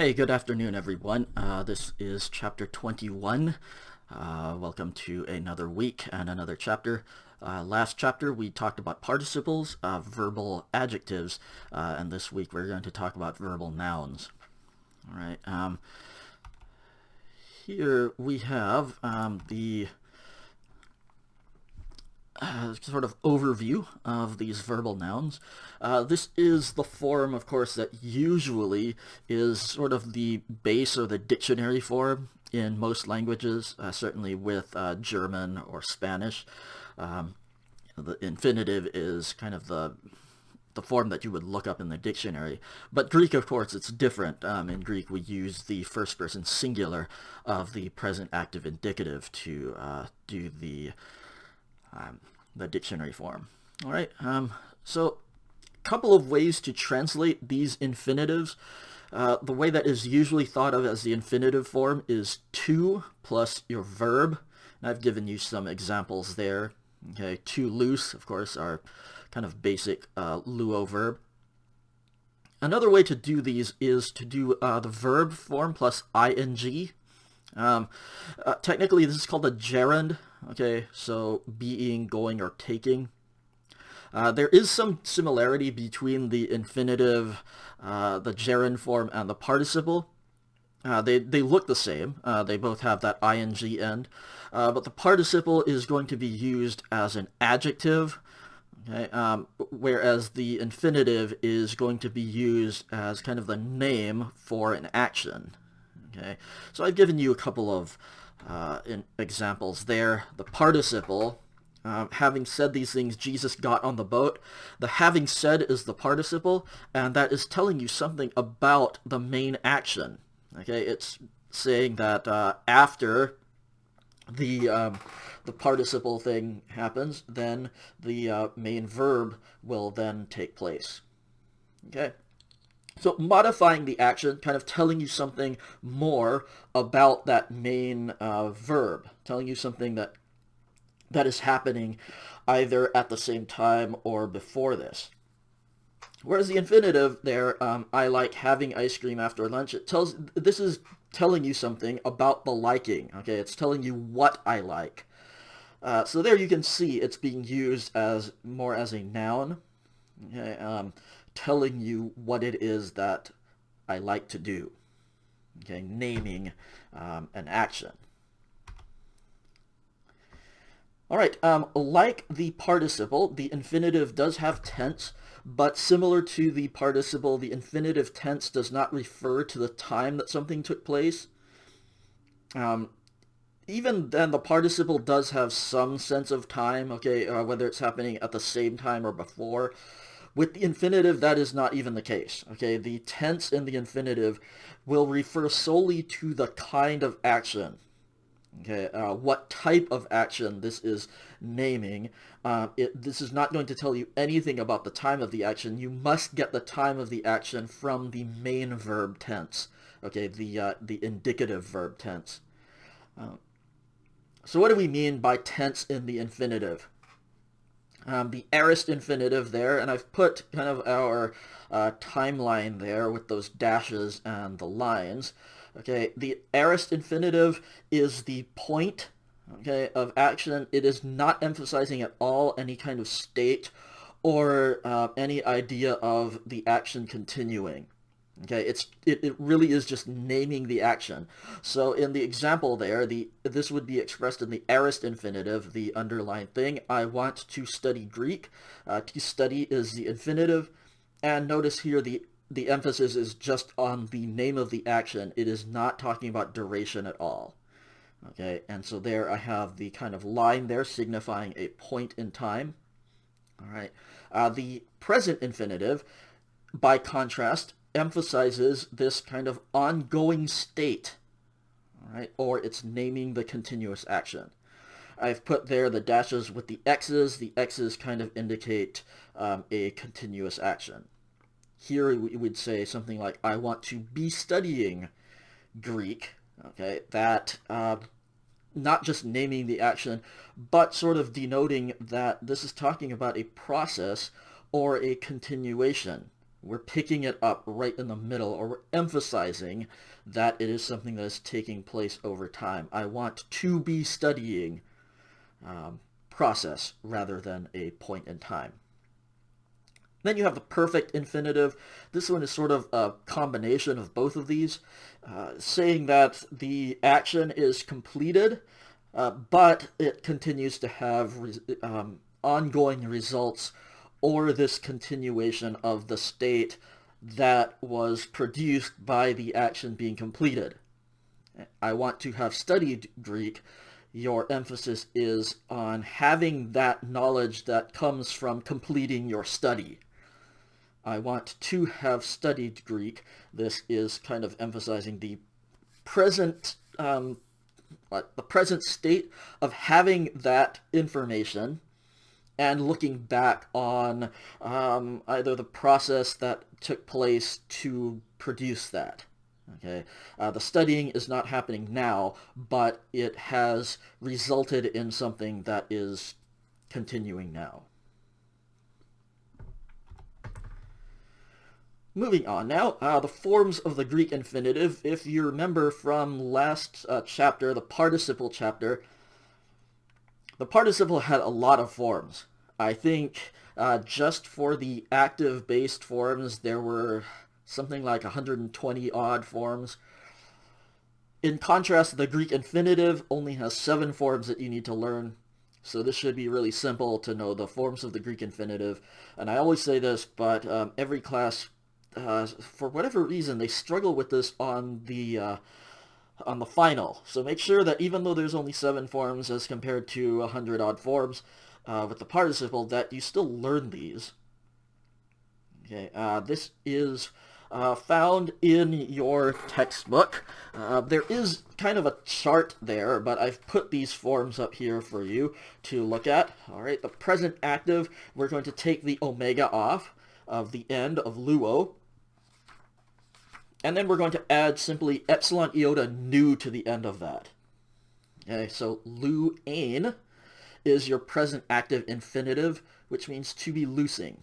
Hey, good afternoon, everyone. This is chapter 21. Welcome to another week and another chapter. Last chapter we talked about participles, verbal adjectives, and this week we're going to talk about verbal nouns. All right. Here we have the sort of overview of these verbal nouns. This is the form, of course, that usually is sort of the base or the dictionary form in most languages, certainly with German or Spanish. The infinitive is kind of the form that you would look up in the dictionary. But Greek, of course, it's different. In Greek, we use the first person singular of the present active indicative to do the dictionary form. All right, so a couple of ways to translate these infinitives. The way that is usually thought of as the infinitive form is to plus your verb. And I've given you some examples there. Okay, to loose, of course, are kind of basic luo verb. Another way to do these is to do the verb form plus ing. Technically, this is called a gerund. Okay, so being, going, or taking. There is some similarity between the infinitive, the gerund form, and the participle. They look the same. They both have that ing end. But the participle is going to be used as an adjective, okay, whereas the infinitive is going to be used as kind of the name for an action. Okay, so I've given you a couple of examples there. The participle, having said these things, Jesus got on the boat. The having said is the participle, and that is telling you something about the main action. Okay, it's saying that after the participle thing happens, then the main verb will then take place. Okay. So modifying the action, kind of telling you something more about that main verb, telling you something that is happening either at the same time or before this. Whereas the infinitive there, I like having ice cream after lunch, this is telling you something about the liking. Okay, it's telling you what I like. So there you can see it's being used as more as a noun. Okay, telling you what it is that I like to do. Okay, naming an action. All right, like the participle, the infinitive does have tense, but similar to the participle, the infinitive tense does not refer to the time that something took place. Even then, the participle does have some sense of time, okay, whether it's happening at the same time or before. With the infinitive, that is not even the case. Okay, the tense in the infinitive will refer solely to the kind of action. Okay, what type of action this is naming. This is not going to tell you anything about the time of the action. You must get the time of the action from the main verb tense. Okay, the indicative verb tense. So what do we mean by tense in the infinitive? The aorist infinitive there, and I've put kind of our timeline there with those dashes and the lines. Okay, the aorist infinitive is the point, okay, of action. It is not emphasizing at all any kind of state or any idea of the action continuing. Okay, it really is just naming the action. So in the example there, this would be expressed in the aorist infinitive, the underlined thing. I want to study Greek. To study is the infinitive, and notice here the emphasis is just on the name of the action. It is not talking about duration at all. Okay, and so there I have the kind of line there signifying a point in time. All right, the present infinitive, by contrast, emphasizes this kind of ongoing state, all right, or it's naming the continuous action. I've put there the dashes with the X's. The X's kind of indicate a continuous action. Here we would say something like, I want to be studying Greek. Okay, that not just naming the action, but sort of denoting that this is talking about a process or a continuation we're picking it up right in the middle, or we're emphasizing that it is something that is taking place over time. I want to be studying process rather than a point in time. Then you have the perfect infinitive. This one is sort of a combination of both of these, saying that the action is completed, but it continues to have ongoing results, or this continuation of the state that was produced by the action being completed. I want to have studied Greek. Your emphasis is on having that knowledge that comes from completing your study. I want to have studied Greek. This is kind of emphasizing the present state of having that information and looking back on either the process that took place to produce that. Okay, the studying is not happening now, but it has resulted in something that is continuing now. Moving on now, the forms of the Greek infinitive. If you remember from last chapter, the participle chapter, the participle had a lot of forms. I think just for the active-based forms, there were something like 120 odd forms. In contrast, the Greek infinitive only has 7 forms that you need to learn. So this should be really simple to know the forms of the Greek infinitive. And I always say this, but every class, for whatever reason, they struggle with this on the final. So make sure that even though there's only 7 forms as compared to 100 odd forms with the participle, that you still learn these. Okay, this is found in your textbook. There is kind of a chart there, but I've put these forms up here for you to look at. All right, the present active, we're going to take the omega off of the end of luo. And then we're going to add simply epsilon iota nu to the end of that. Okay, so luane is your present active infinitive, which means to be loosing.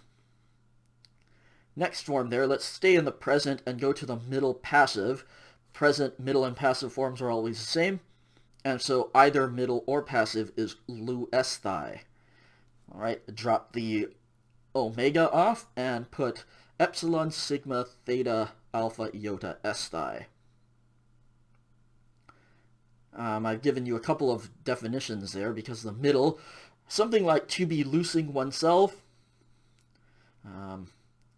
Next form there, let's stay in the present and go to the middle passive. Present, middle, and passive forms are always the same, and so either middle or passive is luesthai. All right, drop the omega off and put epsilon, sigma, theta, alpha, iota, esthai. I've given you a couple of definitions there because the middle, something like to be loosing oneself,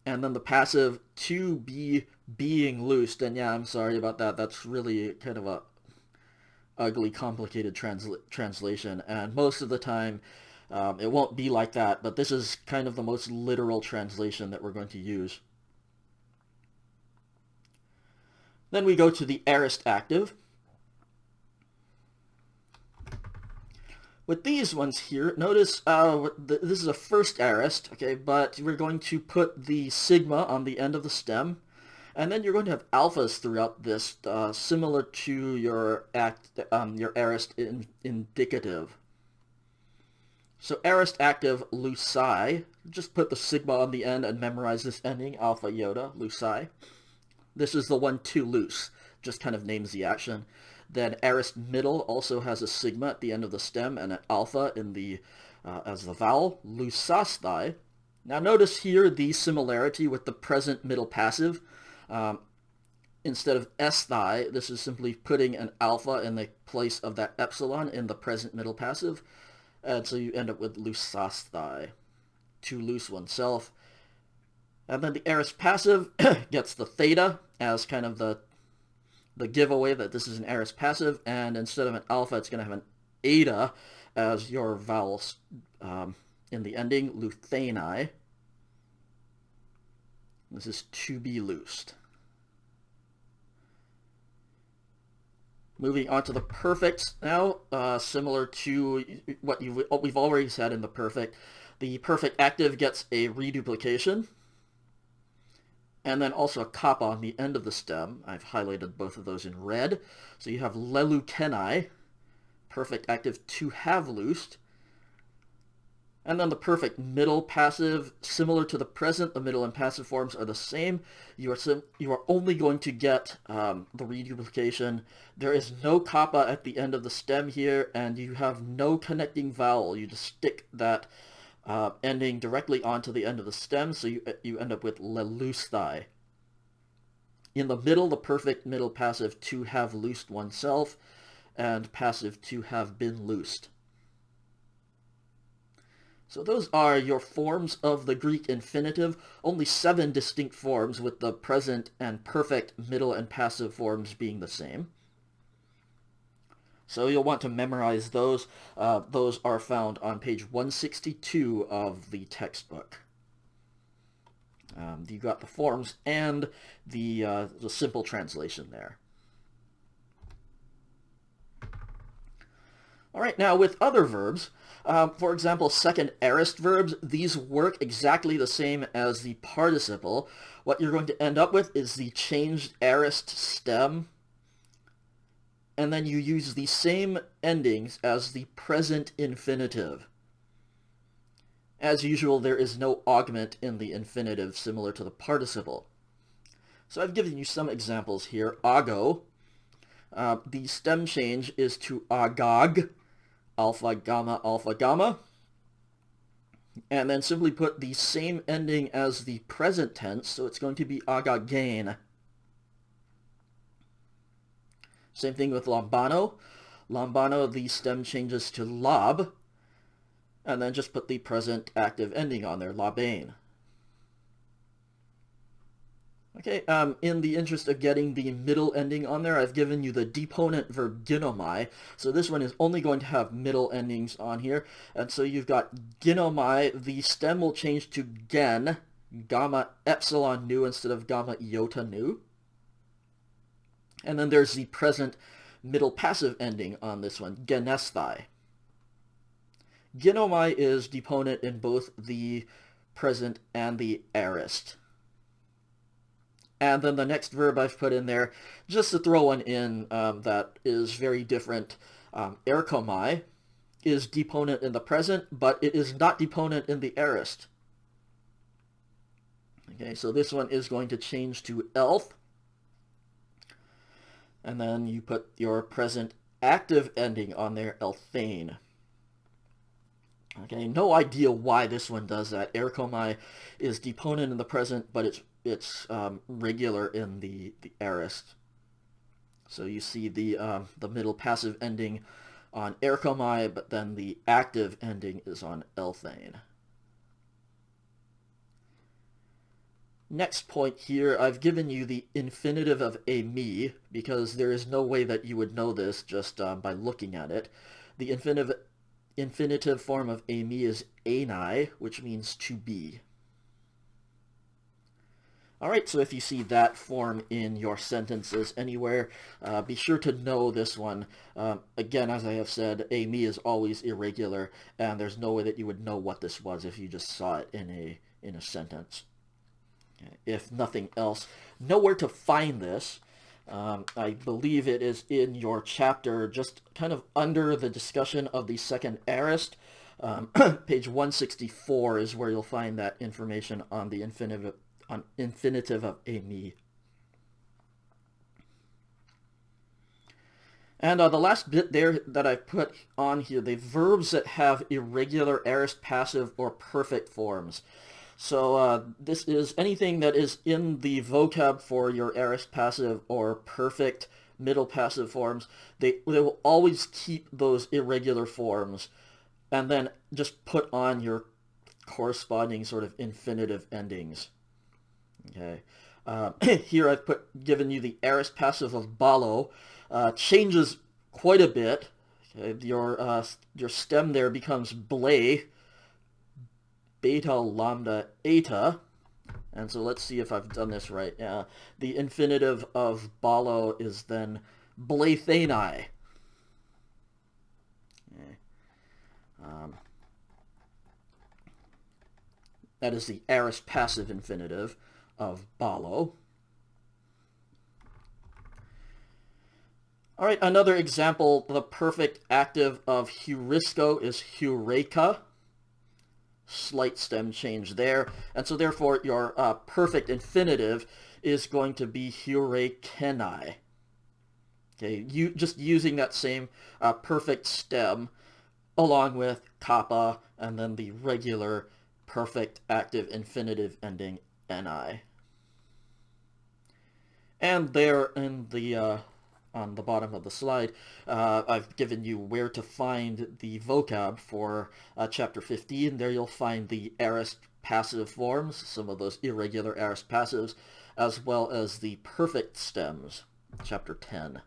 and then the passive, to be being loosed. And yeah, I'm sorry about that. That's really kind of a ugly, complicated translation. And most of the time, it won't be like that. But this is kind of the most literal translation that we're going to use. Then we go to the aorist active. With these ones here, notice this is a first aorist, okay, but we're going to put the sigma on the end of the stem, and then you're going to have alphas throughout this, similar to your aorist indicative. So aorist active, luci, just put the sigma on the end and memorize this ending, alpha iota, luci. This is the one to loose, just kind of names the action. Then aorist middle also has a sigma at the end of the stem and an alpha in the as the vowel, lusasthai. Now notice here the similarity with the present middle passive. Instead of esthai, this is simply putting an alpha in the place of that epsilon in the present middle passive. And so you end up with lusasthai, to loose oneself. And then the aorist passive gets the theta as kind of the giveaway that this is an aorist passive, and instead of an alpha, it's going to have an eta as your vowels in the ending, luthani. This is to be loosed. Moving on to the perfects now, similar to what we've already said in the perfect. The perfect active gets a reduplication, and then also a kappa on the end of the stem. I've highlighted both of those in red. So you have lelukenai, perfect active to have loosed. And then the perfect middle passive, similar to the present, the middle and passive forms are the same. You are only going to get the reduplication. There is no kappa at the end of the stem here, and you have no connecting vowel. You just stick that ending directly onto the end of the stem, so you end up with lelusthai. In the middle, the perfect middle passive to have loosed oneself, and passive to have been loosed. So those are your forms of the Greek infinitive, only 7 distinct forms, with the present and perfect middle and passive forms being the same. So you'll want to memorize those. Those are found on page 162 of the textbook. You got the forms and the simple translation there. All right, now with other verbs, for example, second aorist verbs, these work exactly the same as the participle. What you're going to end up with is the changed aorist stem, and then you use the same endings as the present infinitive. As usual, there is no augment in the infinitive, similar to the participle. So I've given you some examples here. Ago, the stem change is to agog, alpha, gamma, and then simply put the same ending as the present tense, so it's going to be agagain. Same thing with lambano. Lambano, the stem changes to lab, and then just put the present active ending on there, labain. Okay, in the interest of getting the middle ending on there, I've given you the deponent verb ginomai. So this one is only going to have middle endings on here. And so you've got ginomai, the stem will change to gen, gamma epsilon nu instead of gamma iota nu. And then there's the present middle passive ending on this one, genesthai. Ginomai is deponent in both the present and the aorist. And then the next verb I've put in there, just to throw one in that is very different. Erkomai is deponent in the present, but it is not deponent in the aorist. Okay, so this one is going to change to elf. And then you put your present active ending on there, elthane. Okay, no idea why this one does that. Erkomai is deponent in the present, but it's regular in the aorist. So you see the middle passive ending on erkomai, but then the active ending is on elthane. Next point here, I've given you the infinitive of ami, because there is no way that you would know this just by looking at it. The infinitive form of ami is anai, which means to be. Alright, so if you see that form in your sentences anywhere, be sure to know this one. Again, as I have said, ami is always irregular, and there's no way that you would know what this was if you just saw it in a sentence. If nothing else, know where to find this. I believe it is in your chapter, just kind of under the discussion of the second aorist. Page 164 is where you'll find that information on the infinitive of ami. And the last bit there that I put on here, the verbs that have irregular aorist passive or perfect forms. So this is anything that is in the vocab for your aorist passive or perfect middle passive forms. They will always keep those irregular forms and then just put on your corresponding sort of infinitive endings. Okay. Here I've given you the aorist passive of balo. Changes quite a bit. Okay. Your stem there becomes blay, beta, lambda, eta. And so let's see if I've done this right. The infinitive of balo is then blathenai. Okay. That is the aorist passive infinitive of balo. All right, another example, the perfect active of heurisco is heureka. slight stem change there. And so therefore your perfect infinitive is going to be hure kenai. Okay, just using that same perfect stem along with kappa and then the regular perfect active infinitive ending ni. And there in the on the bottom of the slide, I've given you where to find the vocab for chapter 15. There you'll find the aorist passive forms, some of those irregular aorist passives, as well as the perfect stems, chapter 10.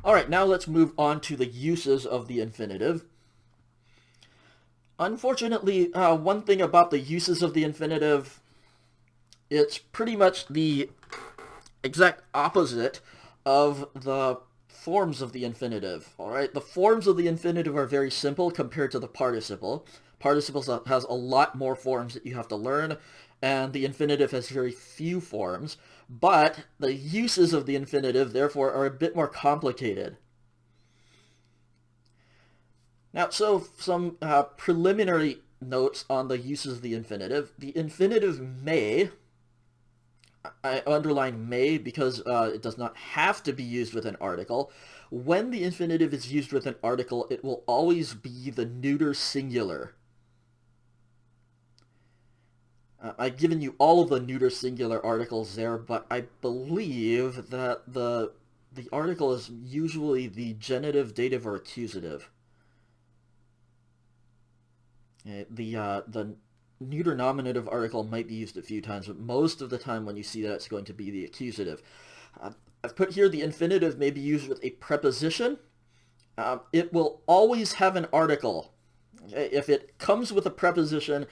All right, now let's move on to the uses of the infinitive. Unfortunately, one thing about the uses of the infinitive, it's pretty much the exact opposite of the forms of the infinitive. All right, the forms of the infinitive are very simple compared to the participle. Participles has a lot more forms that you have to learn, and the infinitive has very few forms. But the uses of the infinitive, therefore, are a bit more complicated. Now, so some preliminary notes on the uses of the infinitive. The infinitive may, I underline may because it does not have to be used with an article. When the infinitive is used with an article, it will always be the neuter singular. I've given you all of the neuter singular articles there, but I believe that the article is usually the genitive, dative, or accusative. The neuter nominative article might be used a few times, but most of the time when you see that, it's going to be the accusative. I've put here the infinitive may be used with a preposition. It will always have an article. If it comes with a preposition,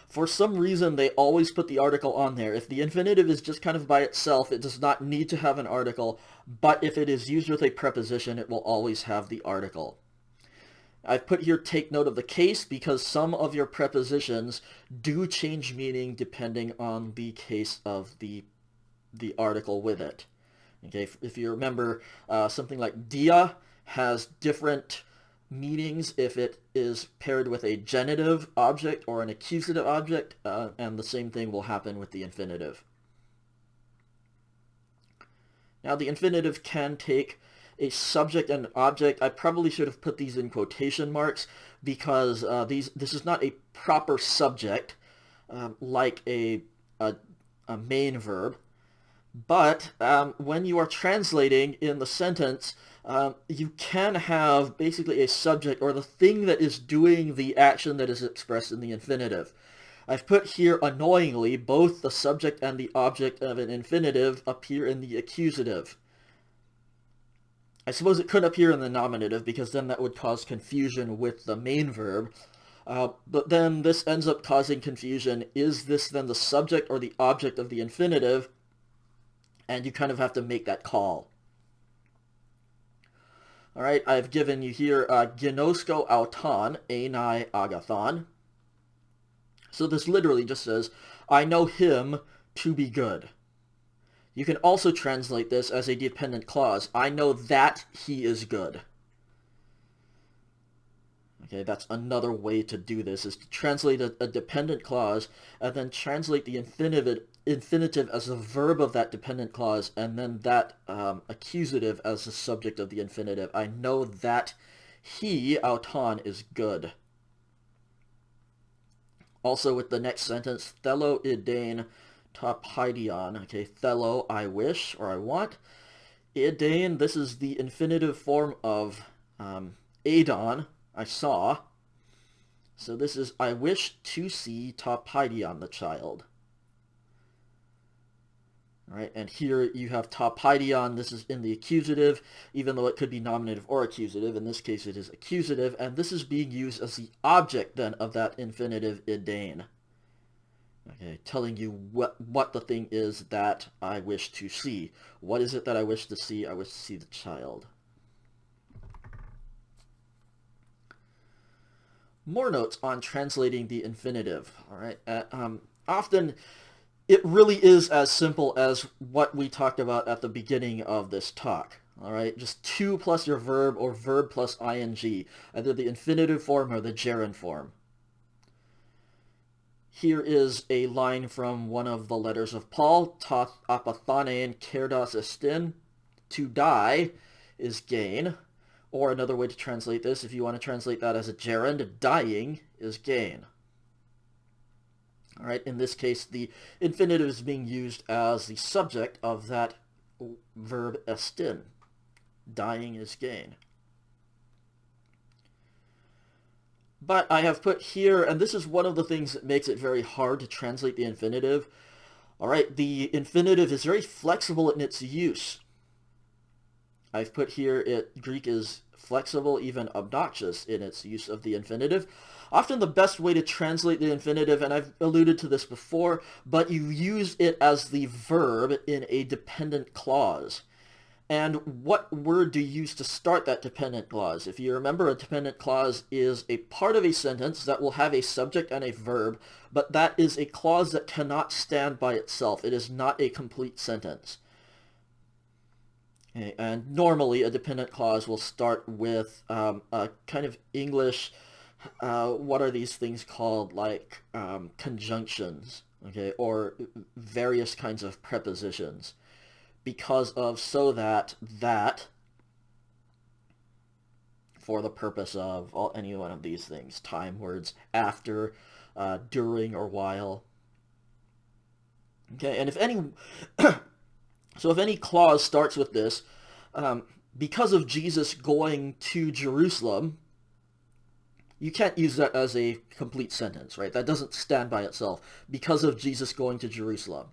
for some reason they always put the article on there. If the infinitive is just kind of by itself, it does not need to have an article, but if it is used with a preposition, it will always have the article. I've put here take note of the case because some of your prepositions do change meaning depending on the case of the article with it. Okay, if you remember, something like dia has different meanings if it is paired with a genitive object or an accusative object, and the same thing will happen with the infinitive. Now the infinitive can take a subject and an object. I probably should have put these in quotation marks because this is not a proper subject like a main verb. But when you are translating in the sentence, you can have basically a subject or the thing that is doing the action that is expressed in the infinitive. I've put here, annoyingly, both the subject and the object of an infinitive appear in the accusative. I suppose it could appear in the nominative because then that would cause confusion with the main verb. But then this ends up causing confusion. Is this then the subject or the object of the infinitive? And you kind of have to make that call. All right, I've given you here ginosko auton, enai agathon. So this literally just says, I know him to be good. You can also translate this as a dependent clause. I know that he is good. Okay, that's another way to do this, is to translate a dependent clause and then translate the infinitive as the verb of that dependent clause, and then that accusative as the subject of the infinitive. I know that he, auton, is good. Also with the next sentence, thelo idein tapaidion. Okay, thelo, I wish, or I want. Idein, this is the infinitive form of eidon, I saw. So this is, I wish to see tapaidion, the child. All right, and here you have tapaidion. This is in the accusative, even though it could be nominative or accusative. In this case, it is accusative, and this is being used as the object then of that infinitive idein. Okay, telling you what the thing is that I wish to see. What is it that I wish to see? I wish to see the child. More notes on translating the infinitive. All right, often it really is as simple as what we talked about at the beginning of this talk. All right, just to plus your verb or verb plus ing, either the infinitive form or the gerund form. Here is a line from one of the letters of Paul, ta apathanein kerdas estin, to die is gain. Or another way to translate this, if you want to translate that as a gerund, dying is gain. All right, in this case, the infinitive is being used as the subject of that verb estin. Dying is gain. But I have put here, and this is one of the things that makes it very hard to translate the infinitive. All right, the infinitive is very flexible in its use. I've put here Greek is flexible, even obnoxious in its use of the infinitive. Often the best way to translate the infinitive, and I've alluded to this before, but you use it as the verb in a dependent clause. And what word do you use to start that dependent clause? If you remember, a dependent clause is a part of a sentence that will have a subject and a verb, but that is a clause that cannot stand by itself. It is not a complete sentence. Okay, and normally a dependent clause will start with a kind of English, what are these things called, like conjunctions, okay, or various kinds of prepositions. Because of, so that, for the purpose of, any one of these things. Time words, after, during, or while. Okay, and if any, so if any clause starts with this, because of Jesus going to Jerusalem, you can't use that as a complete sentence, right? That doesn't stand by itself. Because of Jesus going to Jerusalem.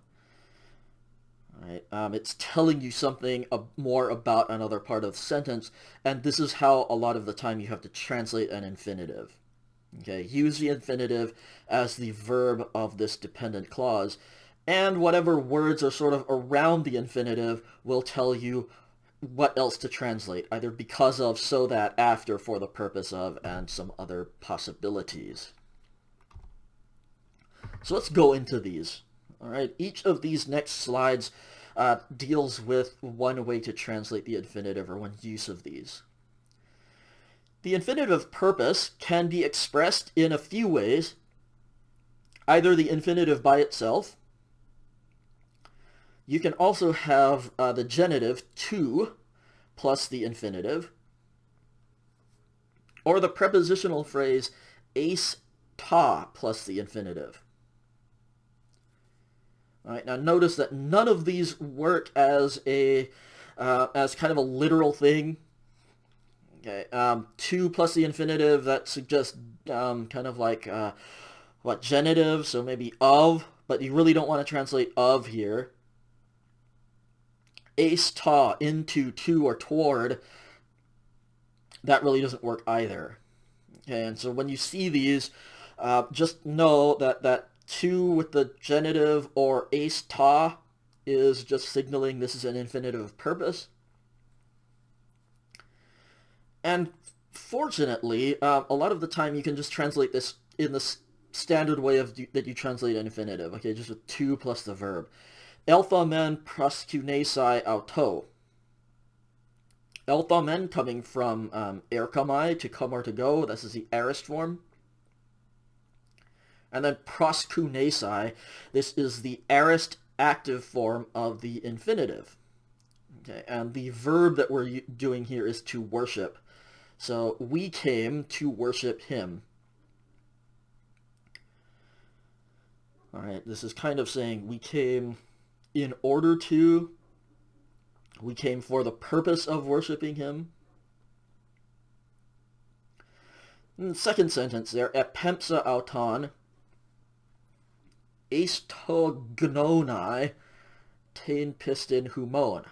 Right? It's telling you something more about another part of the sentence, and this is how a lot of the time you have to translate an infinitive. Okay, use the infinitive as the verb of this dependent clause, and whatever words are sort of around the infinitive will tell you what else to translate, either because of, so that, after, for the purpose of, and some other possibilities. So let's go into these. All right, each of these next slides deals with one way to translate the infinitive, or one use of these. The infinitive of purpose can be expressed in a few ways. Either the infinitive by itself. You can also have the genitive to plus the infinitive. Or the prepositional phrase eis ta plus the infinitive. All right, now notice that none of these work as kind of a literal thing. Okay, to plus the infinitive, that suggests kind of like genitive, so maybe of, but you really don't want to translate of here. Eis ta, into, to, or toward, that really doesn't work either. Okay, and so when you see these, just know that to with the genitive or eis ta is just signaling this is an infinitive of purpose. And fortunately, a lot of the time you can just translate this in the standard way that you translate an infinitive, okay, just with to plus the verb. Elthamen proskunesi auto. Elthamen coming from erkamai, to come or to go. This is the aorist form. And then proskunesi, this is the aorist active form of the infinitive. Okay, and the verb that we're doing here is to worship. So we came to worship him. All right, this is kind of saying we came in order to, we came for the purpose of worshiping him. In the second sentence there, epempsa auton, eistognomai tein pistin humon.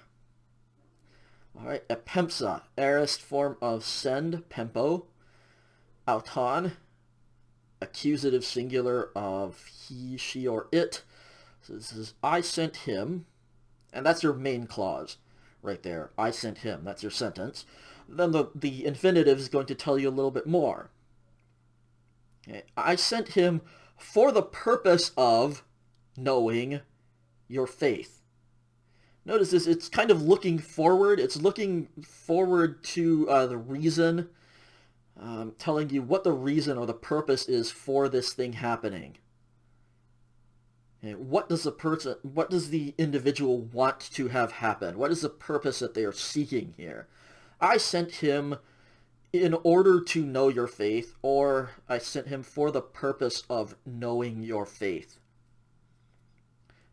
All right, epempsa, aorist form of send, pempo. Auton, accusative singular of he, she, or it. So this is I sent him, and that's your main clause right there. I sent him, that's your sentence. Then the infinitive is going to tell you a little bit more. Okay. I sent him for the purpose of knowing your faith. Notice this, it's kind of looking forward. It's looking forward to the reason, telling you what the reason or the purpose is for this thing happening. Okay, what does the individual want to have happen? What is the purpose that they are seeking here? I sent him in order to know your faith, or I sent him for the purpose of knowing your faith.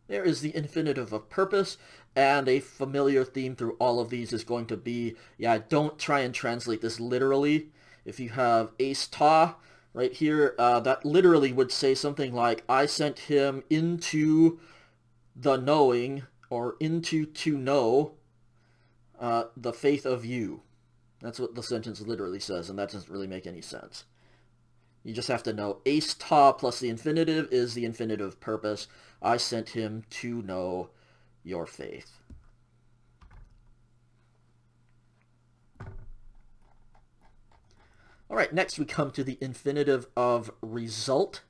There is the infinitive of purpose, and a familiar theme through all of these is going to be, don't try and translate this literally. If you have ace ta right here, that literally would say something like, I sent him into the knowing, or into to know the faith of you. That's what the sentence literally says, and that doesn't really make any sense. You just have to know ace ta plus the infinitive is the infinitive of purpose. I sent him to know your faith. All right, next we come to the infinitive of result.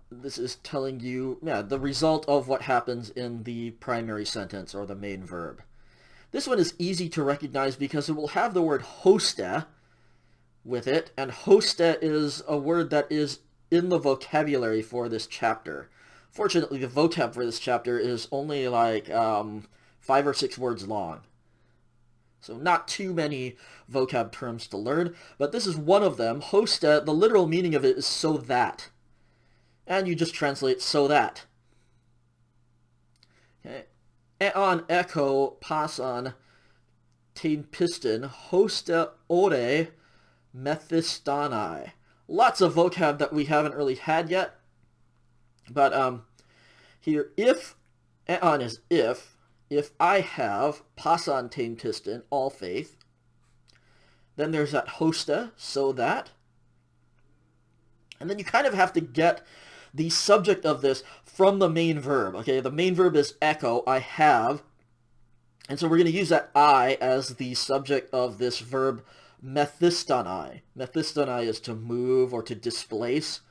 This is telling you the result of what happens in the primary sentence or the main verb. This one is easy to recognize because it will have the word hoste with it, and hoste is a word that is in the vocabulary for this chapter. Fortunately, the vocab for this chapter is only like 5 or 6 words long. So not too many vocab terms to learn, but this is one of them. Hoste, the literal meaning of it is so that. And you just translate so that. Okay. Eon echo pasan tein piston hoste ore methistanai. Lots of vocab that we haven't really had yet. But here, if, eon is if I have pasan tein piston, all faith, then there's that hoste, so that. And then you kind of have to get the subject of this from the main verb. Okay, the main verb is echo, I have. And so we're going to use that I as the subject of this verb methistanai. Methistanai is to move or to displace.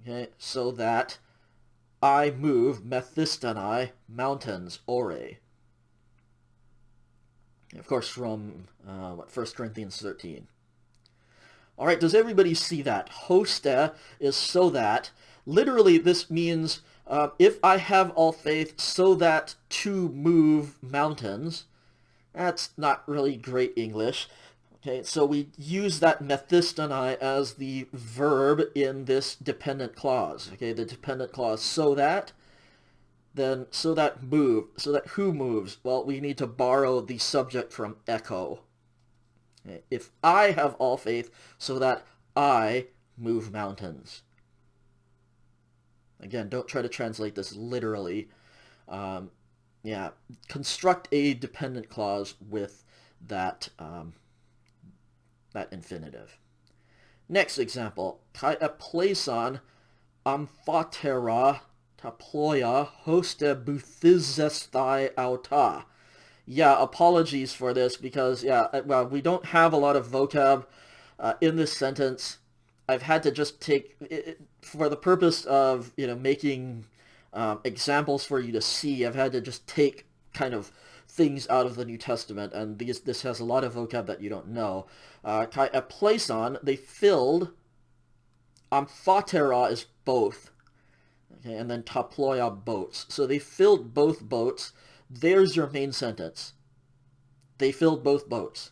Okay, so that I move methistanai mountains, ore. Of course, from 1 Corinthians 13. All right, does everybody see that? Hoste is so that. Literally, this means if I have all faith so that to move mountains. That's not really great English. Okay, so we use that methistanai as the verb in this dependent clause. Okay, the dependent clause so that, then so that move, so that who moves? Well, we need to borrow the subject from echo. Okay, if I have all faith so that I move mountains. Again, don't try to translate this literally. Construct a dependent clause with that that infinitive. Next example, kai epleison amphatera taploia hoste buthizesthai auta. Yeah, apologies for this because, we don't have a lot of vocab in this sentence. I've had to just take, for the purpose of, making examples for you to see, I've had to just take kind of things out of the New Testament, and this has a lot of vocab that you don't know. Kai epleison, they filled, amphatera is both, okay, and then taploia boats. So they filled both boats. There's your main sentence. They filled both boats.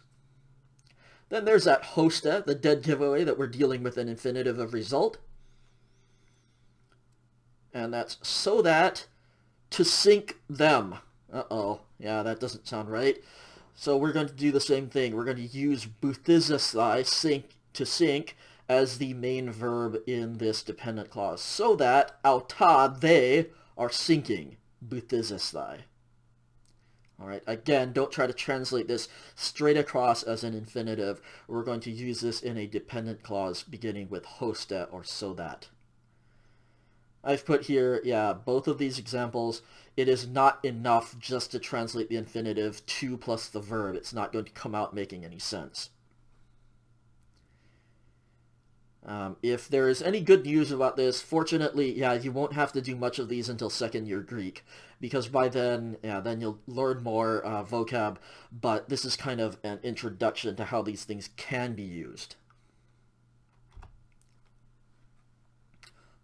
Then there's that hoste, the dead giveaway that we're dealing with an infinitive of result. And that's so that to sink them. Uh-oh. Yeah, that doesn't sound right. So we're going to do the same thing. We're going to use buthizesthai, sink, to sink, as the main verb in this dependent clause. So that auta, they, are sinking. Buthizesthai. All right, again, don't try to translate this straight across as an infinitive. We're going to use this in a dependent clause beginning with hoste or so that. I've put here, both of these examples. It is not enough just to translate the infinitive to plus the verb. It's not going to come out making any sense. If there is any good news about this, fortunately, yeah, you won't have to do much of these until second year Greek, because by then, yeah, then you'll learn more vocab, but this is kind of an introduction to how these things can be used.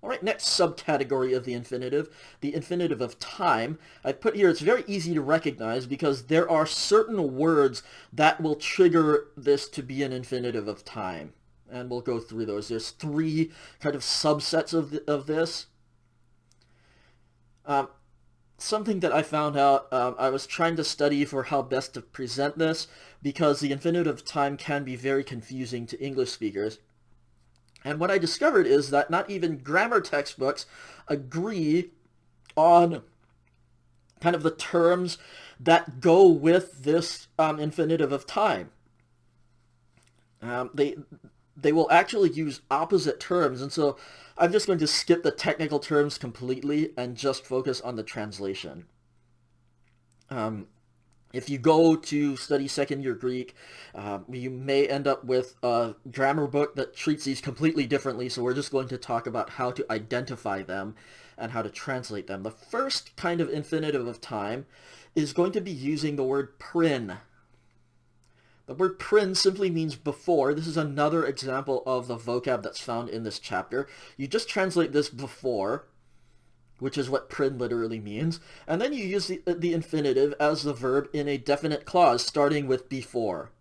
All right, next subcategory of the infinitive of time. I put here, it's very easy to recognize because there are certain words that will trigger this to be an infinitive of time. And we'll go through those. There's three kind of subsets of this. Something that I found out, I was trying to study for how best to present this because the infinitive of time can be very confusing to English speakers. And what I discovered is that not even grammar textbooks agree on kind of the terms that go with this infinitive of time. They will actually use opposite terms, and so I'm just going to skip the technical terms completely and just focus on the translation. If you go to study second year Greek, you may end up with a grammar book that treats these completely differently, so we're just going to talk about how to identify them and how to translate them. The first kind of infinitive of time is going to be using the word prin. The word prin simply means before. This is another example of the vocab that's found in this chapter. You just translate this before, which is what prin literally means, and then you use the infinitive as the verb in a definite clause starting with before.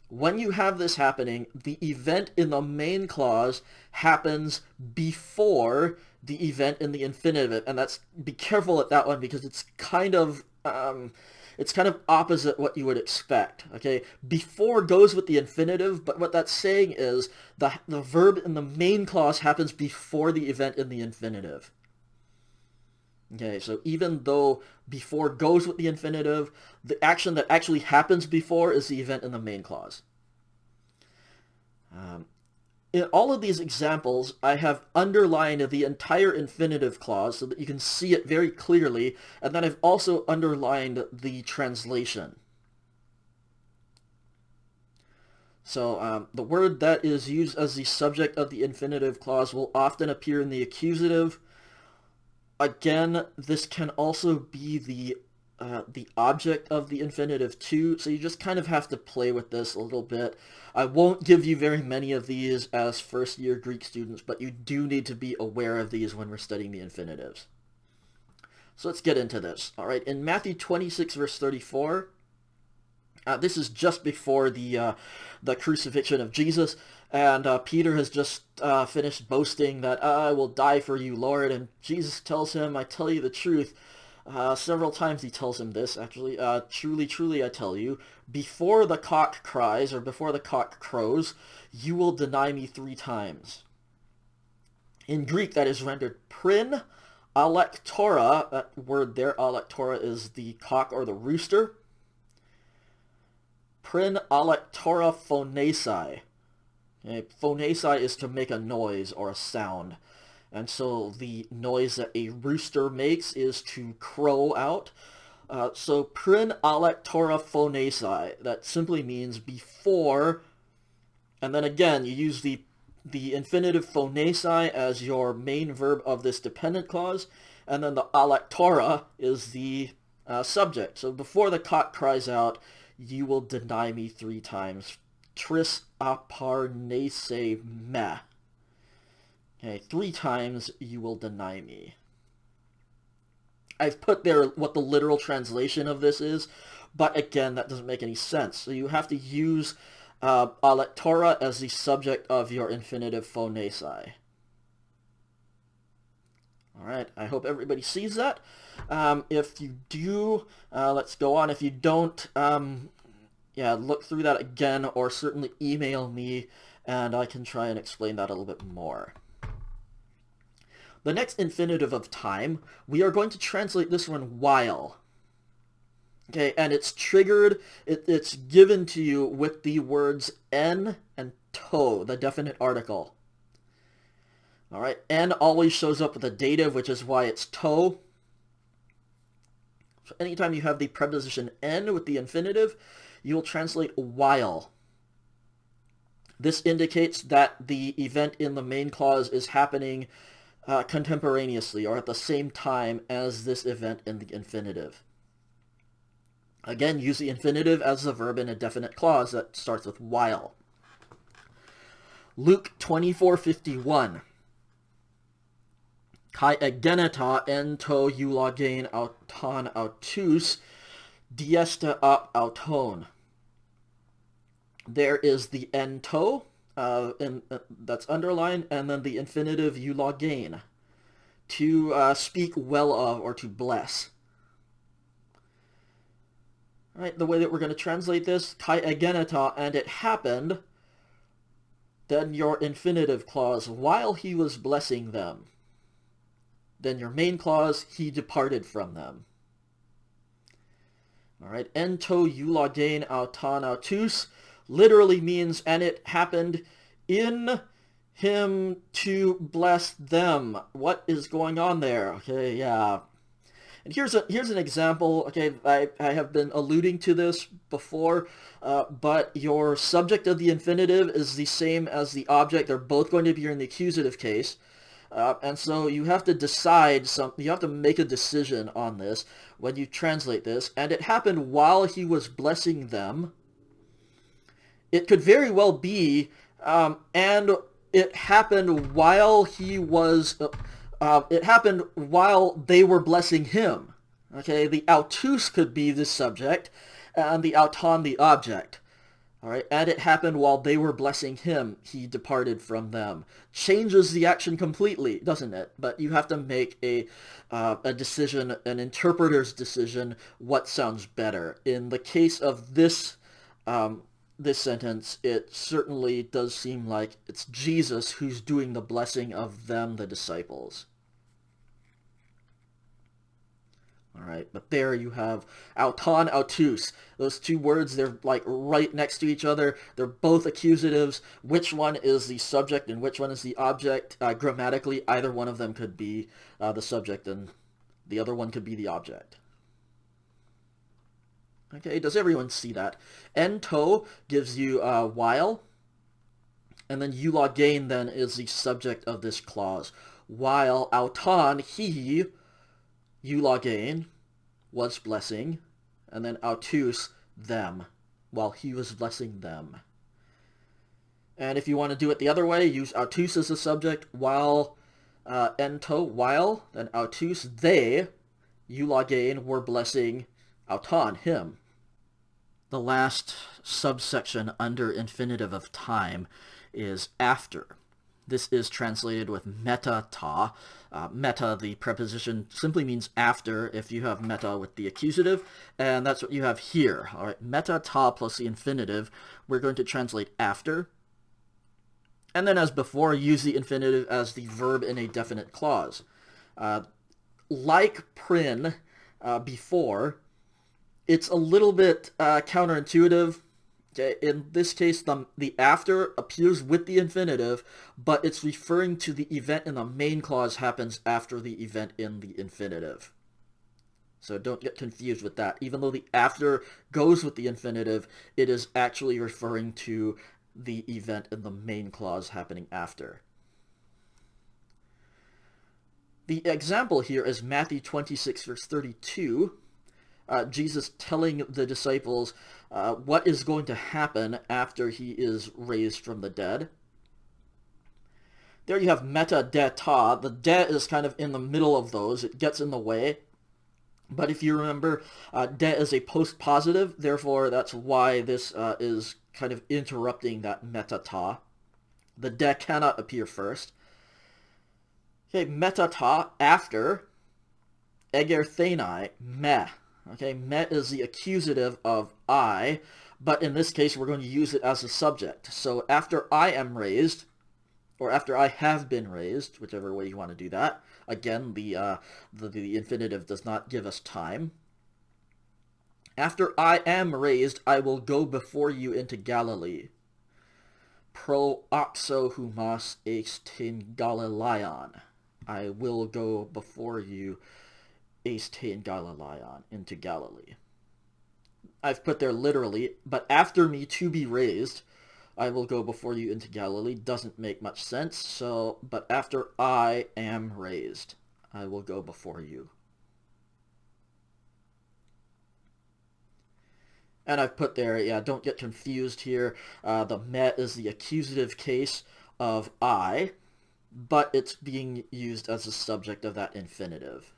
When you have this happening, the event in the main clause happens before the event in the infinitive, and be careful at that one because it's kind of opposite what you would expect, okay? Before goes with the infinitive, but what that's saying is the verb in the main clause happens before the event in the infinitive. Okay, so even though before goes with the infinitive, the action that actually happens before is the event in the main clause. In all of these examples, I have underlined the entire infinitive clause so that you can see it very clearly, and then I've also underlined the translation. So the word that is used as the subject of the infinitive clause will often appear in the accusative. Again, this can also be the object of the infinitive too, so you just kind of have to play with this a little bit. I won't give you very many of these as first-year Greek students, but you do need to be aware of these when we're studying the infinitives. So let's get into this. All right, in Matthew 26, verse 34, this is just before the crucifixion of Jesus, and Peter has just finished boasting that I will die for you, Lord, and Jesus tells him, I tell you the truth. Several times he tells him this, actually. Truly, truly, I tell you, before the cock cries, or before the cock crows, you will deny me 3 times. In Greek, that is rendered prin alektora. That word there, alektora, is the cock or the rooster. Prin alektora phonesai. Okay, phonesai is to make a noise or a sound. And so the noise that a rooster makes is to crow out. So prin alektora phonesai, that simply means before, and then again you use the infinitive phonesai as your main verb of this dependent clause, and then the alektora is the subject. So before the cock cries out, you will deny me 3 times. Tris aparnese me. Okay, 3 times you will deny me. I've put there what the literal translation of this is, but again, that doesn't make any sense. So you have to use alektora as the subject of your infinitive phonesai. All right, I hope everybody sees that. If you do, let's go on. If you don't, look through that again, or certainly email me, and I can try and explain that a little bit more. The next infinitive of time, we are going to translate this one while. Okay, and it's triggered, it's given to you with the words en and to, the definite article. All right, en always shows up with a dative, which is why it's to. So anytime you have the preposition en with the infinitive, you will translate while. This indicates that the event in the main clause is happening contemporaneously or at the same time as this event in the infinitive. Again, use the infinitive as the verb in a definite clause that starts with while. Luke 24:51. Kai egeneta en to eulogein auton autus diesta ap auton. There is the en to, that's underlined, and then the infinitive eulogein, to speak well of or to bless. All right, the way that we're going to translate this, kai egeneta, and it happened, then your infinitive clause, while he was blessing them. Then your main clause, he departed from them. All right, en to eulogein auton autus literally means, and it happened in him to bless them. What is going on there? Okay, yeah. And here's an example. Okay, I have been alluding to this before, but your subject of the infinitive is the same as the object. They're both going to be in the accusative case. And so you have to decide you have to make a decision on this when you translate this. And it happened while he was blessing them. It could very well be, and it happened while he was, it happened while they were blessing him. Okay, the autus could be the subject, and the auton the object. All right, and it happened while they were blessing him. He departed from them. Changes the action completely, doesn't it? But you have to make a decision, an interpreter's decision, what sounds better. In the case of this this sentence, it certainly does seem like it's Jesus who's doing the blessing of them, the disciples. All right, but there you have auton, autus. Those two words, they're like right next to each other. They're both accusatives. Which one is the subject and which one is the object? Grammatically, either one of them could be the subject and the other one could be the object. Okay, does everyone see that? En to gives you while, and then eulogein then is the subject of this clause. While auton, he, eulogein, was blessing, and then autus, them, while he was blessing them. And if you want to do it the other way, use autus as the subject, while en to, while, then autus, they, eulogein, were blessing auton, him. The last subsection under infinitive of time is after. This is translated with meta ta. Meta, the preposition, simply means after if you have meta with the accusative, and that's what you have here. All right, meta ta plus the infinitive, we're going to translate after. And then as before, use the infinitive as the verb in a definite clause. Like prin before, it's a little bit counterintuitive. Okay, in this case, the after appears with the infinitive, but it's referring to the event in the main clause happens after the event in the infinitive. So don't get confused with that. Even though the after goes with the infinitive, it is actually referring to the event in the main clause happening after. The example here is Matthew 26, verse 32. Jesus telling the disciples what is going to happen after he is raised from the dead. There you have meta de ta. The de is kind of in the middle of those. It gets in the way. But if you remember, de is a post-positive. Therefore, that's why this is kind of interrupting that meta ta. The de cannot appear first. Okay, meta ta, after. Egerthenai, me. Okay, met is the accusative of I, but in this case we're going to use it as a subject. So after I am raised, or after I have been raised, whichever way you want to do that. Again, the infinitive does not give us time. After I am raised, I will go before you into Galilee. Pro oxo humas eistin Galileon. I will go before you eistin Galileon, into Galilee. I've put there literally, but after me to be raised, I will go before you into Galilee doesn't make much sense. So, but after I am raised, I will go before you. And I've put there, yeah, don't get confused here. The met is the accusative case of I, but it's being used as a subject of that infinitive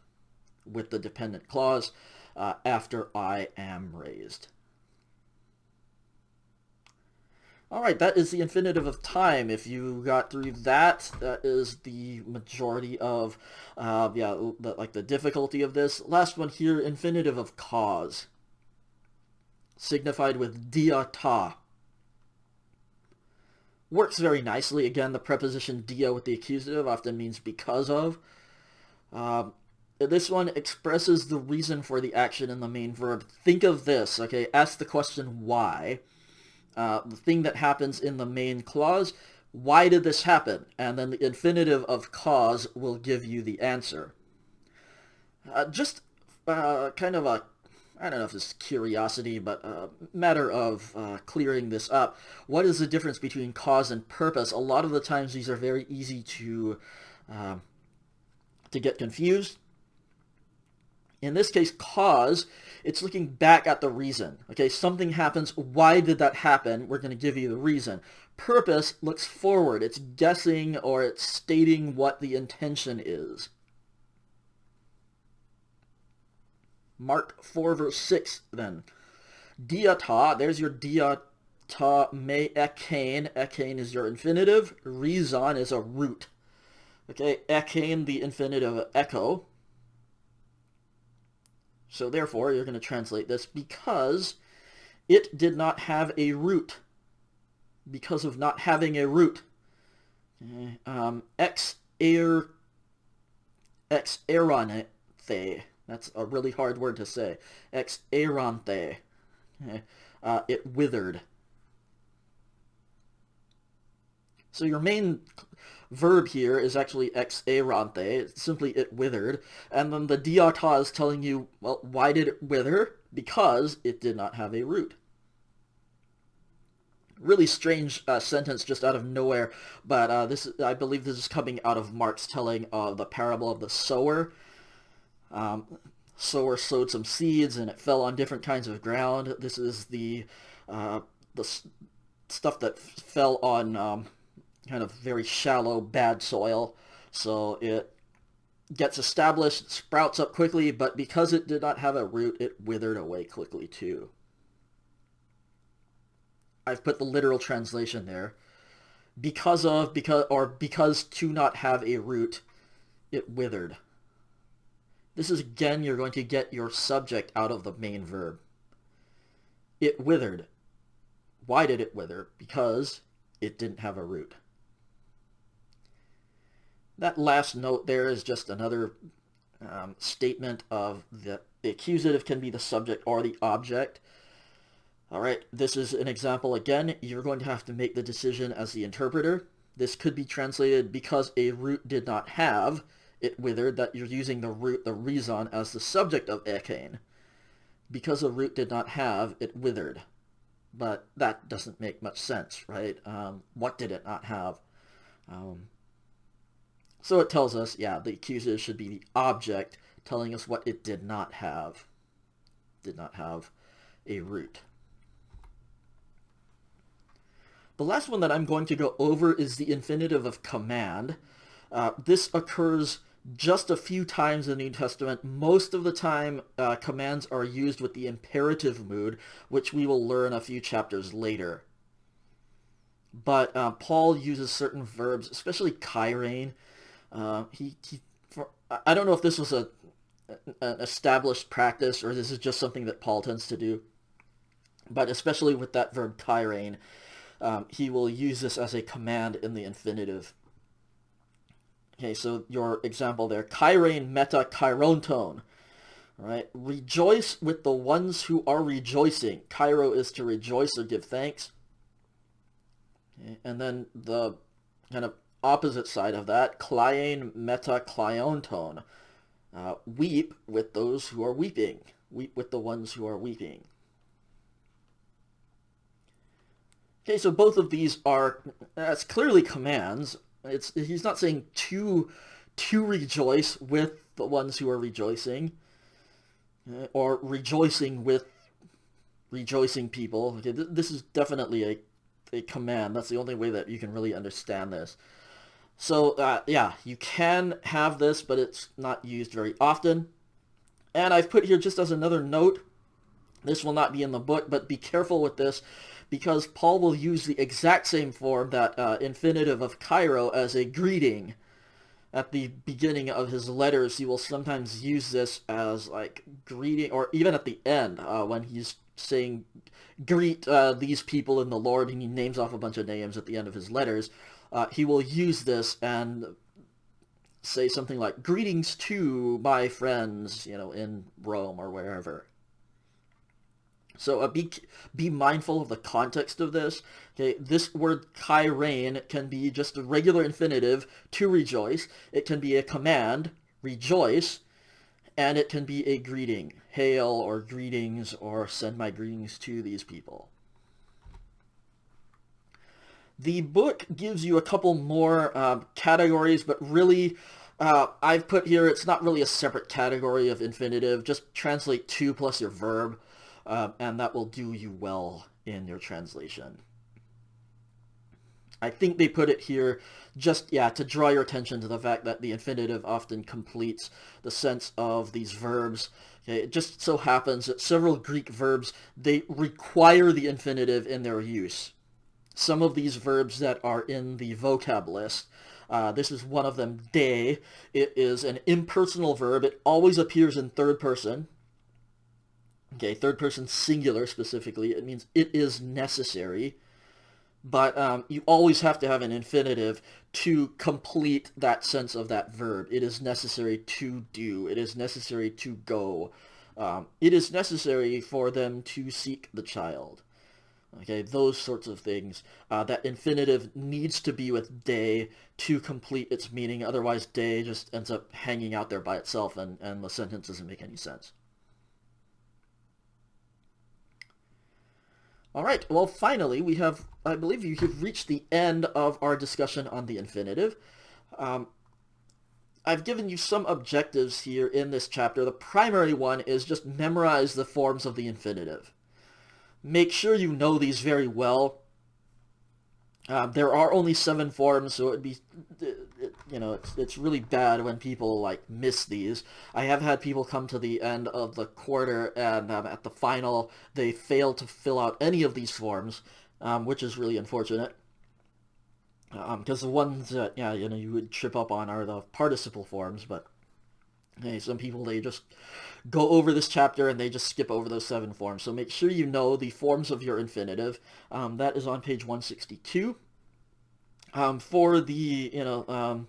with the dependent clause, after I am raised. All right, that is the infinitive of time. If you got through that, that is the majority of, the difficulty of this. Last one here, infinitive of cause, signified with dia ta. Works very nicely. Again, the preposition dia with the accusative often means because of. This one expresses the reason for the action in the main verb. Think of this, okay? Ask the question why. The thing that happens in the main clause, why did this happen? And then the infinitive of cause will give you the answer. Kind of a, I don't know if this is curiosity, but a matter of clearing this up. What is the difference between cause and purpose? A lot of the times these are very easy to get confused. In this case, cause, it's looking back at the reason. Okay, something happens. Why did that happen? We're going to give you the reason. Purpose looks forward. It's guessing or it's stating what the intention is. Mark 4 verse 6 then. Diata, there's your diata me ekain. Ekain is your infinitive. Reason is a root. Okay, ekain, the infinitive of echo. So therefore, you're going to translate this because it did not have a root. Because of not having a root. Ex eranthe. That's a really hard word to say. Ex eranthe. It withered. So your main verb here is actually ex eranthe. It's simply it withered. And then the diata is telling you, well, why did it wither? Because it did not have a root. Really strange sentence just out of nowhere, but I believe this is coming out of Mark's telling of the parable of the sower. Sower sowed some seeds and it fell on different kinds of ground. This is the stuff that fell on kind of very shallow, bad soil. So it gets established, sprouts up quickly, but because it did not have a root, it withered away quickly too. I've put the literal translation there. Because to not have a root, it withered. This is, again, you're going to get your subject out of the main verb. It withered. Why did it wither? Because it didn't have a root. That last note there is just another statement of the accusative can be the subject or the object. All right, this is an example again. You're going to have to make the decision as the interpreter. This could be translated because a root did not have, it withered, that you're using the root, the reason, as the subject of ekain. Because a root did not have, it withered. But that doesn't make much sense, right? What did it not have? So it tells us, yeah, the accusative should be the object telling us what it did not have. Did not have a root. The last one that I'm going to go over is the infinitive of command. This occurs just a few times in the New Testament. Most of the time, commands are used with the imperative mood, which we will learn a few chapters later. But Paul uses certain verbs, especially kairane. I don't know if this was an established practice or this is just something that Paul tends to do, but especially with that verb kairane, he will use this as a command in the infinitive. Okay, so your example there, kairane meta kaironton, right? Rejoice with the ones who are rejoicing. Kairo is to rejoice or give thanks. Okay, and then the kind of opposite side of that, kleien meta kleionton. Weep with those who are weeping. Weep with the ones who are weeping. Okay, so both of these are, that's clearly commands. He's not saying to rejoice with the ones who are rejoicing, or rejoicing with rejoicing people. Okay, this is definitely a command. That's the only way that you can really understand this. So, yeah, you can have this, but it's not used very often. And I've put here just as another note, this will not be in the book, but be careful with this, because Paul will use the exact same form, that infinitive of Cairo, as a greeting. At the beginning of his letters, he will sometimes use this as like greeting, or even at the end, when he's saying, greet these people in the Lord, and he names off a bunch of names at the end of his letters. He will use this and say something like, greetings to my friends, in Rome or wherever. So be mindful of the context of this. Okay, this word kairein can be just a regular infinitive, to rejoice. It can be a command, rejoice, and it can be a greeting, hail, or greetings, or send my greetings to these people. The book gives you a couple more categories, but really, I've put here, it's not really a separate category of infinitive. Just translate to plus your verb, and that will do you well in your translation. I think they put it here just, to draw your attention to the fact that the infinitive often completes the sense of these verbs. Okay, it just so happens that several Greek verbs, they require the infinitive in their use. Some of these verbs that are in the vocab list, this is one of them, de. It is an impersonal verb. It always appears in third person. Okay, third person singular specifically. It means it is necessary. But you always have to have an infinitive to complete that sense of that verb. It is necessary to do. It is necessary to go. It is necessary for them to seek the child. Okay, those sorts of things. That infinitive needs to be with de to complete its meaning. Otherwise, de just ends up hanging out there by itself, and the sentence doesn't make any sense. All right, well, finally, I believe you have reached the end of our discussion on the infinitive. I've given you some objectives here in this chapter. The primary one is just memorize the forms of the infinitive. Make sure you know these very well. There are only 7 forms, so it'd be, it's really bad when people miss these. I have had people come to the end of the quarter, and at the final they fail to fill out any of these forms, which is really unfortunate. Because the ones that you would trip up on are the participle forms, but hey, some people, they just go over this chapter and they just skip over those 7 forms. So make sure you know the forms of your infinitive. That is on page 162. For the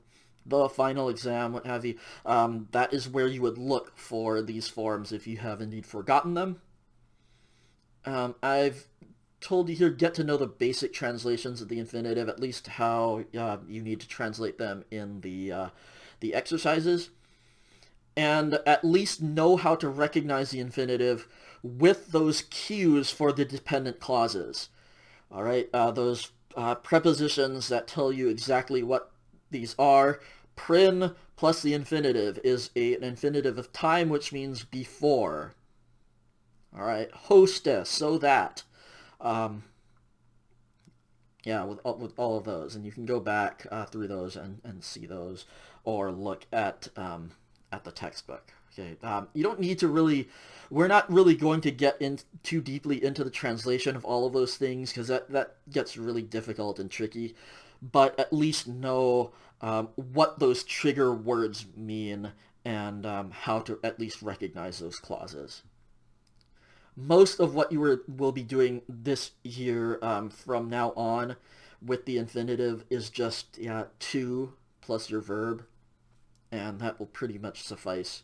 final exam, what have you, that is where you would look for these forms if you have indeed forgotten them. I've told you here, get to know the basic translations of the infinitive, at least how you need to translate them in the exercises. And at least know how to recognize the infinitive with those cues for the dependent clauses. All right, those prepositions that tell you exactly what these are. Prin plus the infinitive is an infinitive of time, which means before. All right, hostess, so that. With all of those, and you can go back through those and see those, or look at the textbook. Okay, you don't need to really, we're not really going to get in too deeply into the translation of all of those things, because that gets really difficult and tricky, but at least know what those trigger words mean, and how to at least recognize those clauses. Most of what you will be doing this year from now on with the infinitive is just to plus your verb, and that will pretty much suffice.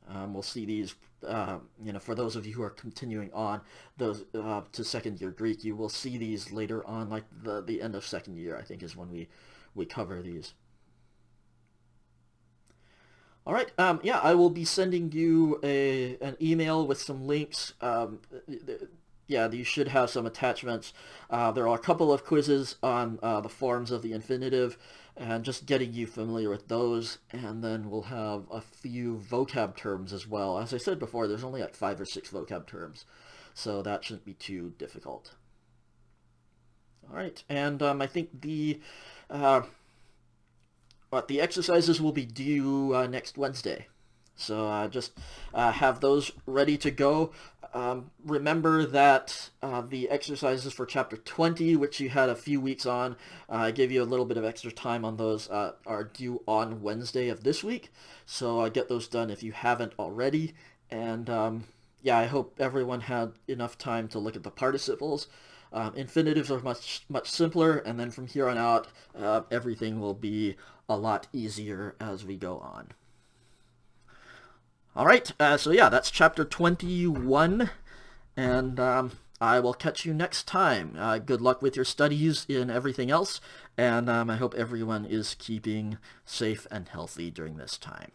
We'll see these, for those of you who are continuing on those to second year Greek, you will see these later on, like the end of second year, I think, is when we cover these. All right, I will be sending you an email with some links. yeah, you should have some attachments. There are a couple of quizzes on the forms of the infinitive, and just getting you familiar with those, and then we'll have a few vocab terms as well. As I said before, there's only like 5 or 6 vocab terms, so that shouldn't be too difficult. All right, and I think uh, the exercises will be due next Wednesday. So just have those ready to go. Remember that the exercises for Chapter 20, which you had a few weeks on, I gave you a little bit of extra time on those, are due on Wednesday of this week. So get those done if you haven't already. And yeah, I hope everyone had enough time to look at the participles. Infinitives are much simpler, and then from here on out, everything will be a lot easier as we go on. All right, so yeah, that's chapter 21, and I will catch you next time. Good luck with your studies in everything else, and I hope everyone is keeping safe and healthy during this time.